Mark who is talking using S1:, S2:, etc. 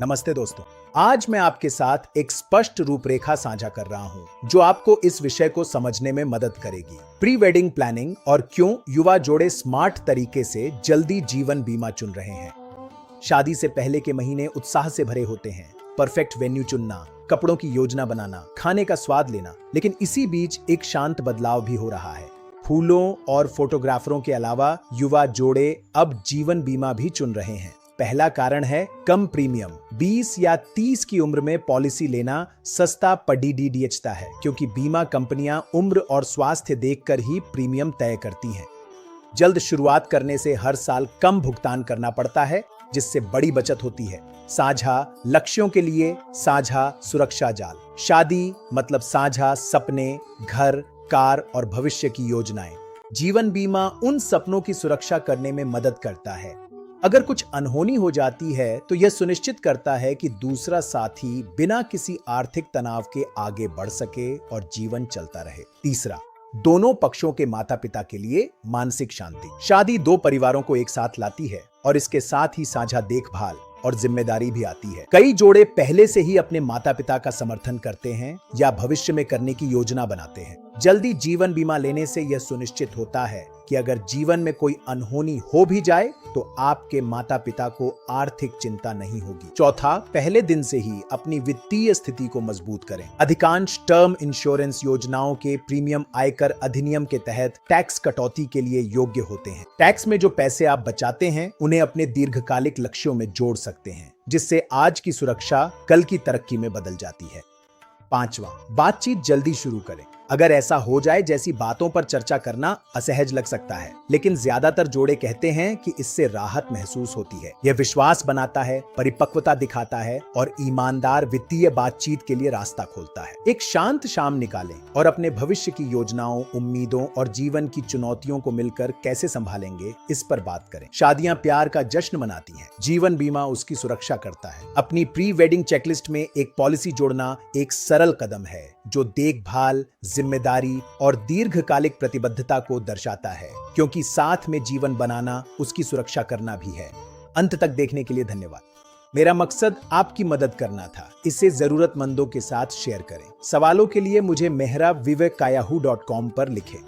S1: नमस्ते दोस्तों, आज मैं आपके साथ एक स्पष्ट रूपरेखा साझा कर रहा हूं जो आपको इस विषय को समझने में मदद करेगी। प्री वेडिंग प्लानिंग और क्यों युवा जोड़े स्मार्ट तरीके से जल्दी जीवन बीमा चुन रहे हैं। शादी से पहले के महीने उत्साह से भरे होते हैं। परफेक्ट वेन्यू चुनना, कपड़ों की योजना बनाना, खाने का स्वाद लेना, लेकिन इसी बीच एक शांत बदलाव भी हो रहा है। फूलों और फोटोग्राफरों के अलावा युवा जोड़े अब जीवन बीमा भी चुन रहे हैं। पहला कारण है कम प्रीमियम। 20 या 30 की उम्र में पॉलिसी लेना सस्ता पड़ता है, क्योंकि बीमा कंपनियां उम्र और स्वास्थ्य देखकर ही प्रीमियम तय करती हैं। जल्द शुरुआत करने से हर साल कम भुगतान करना पड़ता है, जिससे बड़ी बचत होती है। साझा लक्ष्यों के लिए साझा सुरक्षा जाल। शादी मतलब साझा सपने, घर, कार और भविष्य की योजनाएं। जीवन बीमा उन सपनों की सुरक्षा करने में मदद करता है। अगर कुछ अनहोनी हो जाती है तो यह सुनिश्चित करता है कि दूसरा साथी बिना किसी आर्थिक तनाव के आगे बढ़ सके और जीवन चलता रहे। तीसरा, दोनों पक्षों के माता पिता के लिए मानसिक शांति। शादी दो परिवारों को एक साथ लाती है और इसके साथ ही साझा देखभाल और जिम्मेदारी भी आती है। कई जोड़े पहले से ही अपने माता पिता का समर्थन करते हैं या भविष्य में करने की योजना बनाते हैं। जल्दी जीवन बीमा लेने से यह सुनिश्चित होता है कि अगर जीवन में कोई अनहोनी हो भी जाए तो आपके माता पिता को आर्थिक चिंता नहीं होगी। चौथा, पहले दिन से ही अपनी वित्तीय स्थिति को मजबूत करें। अधिकांश टर्म इंश्योरेंस योजनाओं के प्रीमियम आयकर अधिनियम के तहत टैक्स कटौती के लिए योग्य होते हैं। टैक्स में जो पैसे आप बचाते हैं उन्हें अपने दीर्घकालिक लक्ष्यों में जोड़ सकते हैं, जिससे आज की सुरक्षा कल की तरक्की में बदल जाती है। पांचवा, बातचीत जल्दी शुरू करें। अगर ऐसा हो जाए जैसी बातों पर चर्चा करना असहज लग सकता है, लेकिन ज्यादातर जोड़े कहते हैं कि इससे राहत महसूस होती है। यह विश्वास बनाता है, परिपक्वता दिखाता है और ईमानदार वित्तीय बातचीत के लिए रास्ता खोलता है। एक शांत शाम निकालें और अपने भविष्य की योजनाओं, उम्मीदों और जीवन की चुनौतियों को मिलकर कैसे संभालेंगे, इस पर बात करें। शादियां प्यार का जश्न मनाती हैं, जीवन बीमा उसकी सुरक्षा करता है। अपनी प्री वेडिंग चेकलिस्ट में एक पॉलिसी जोड़ना एक सरल कदम है जो देखभाल, जिम्मेदारी और दीर्घकालिक प्रतिबद्धता को दर्शाता है, क्योंकि साथ में जीवन बनाना उसकी सुरक्षा करना भी है। अंत तक देखने के लिए धन्यवाद। मेरा मकसद आपकी मदद करना था। इसे जरूरतमंदों के साथ शेयर करें। सवालों के लिए मुझे mehravivekayahoo.com पर लिखें।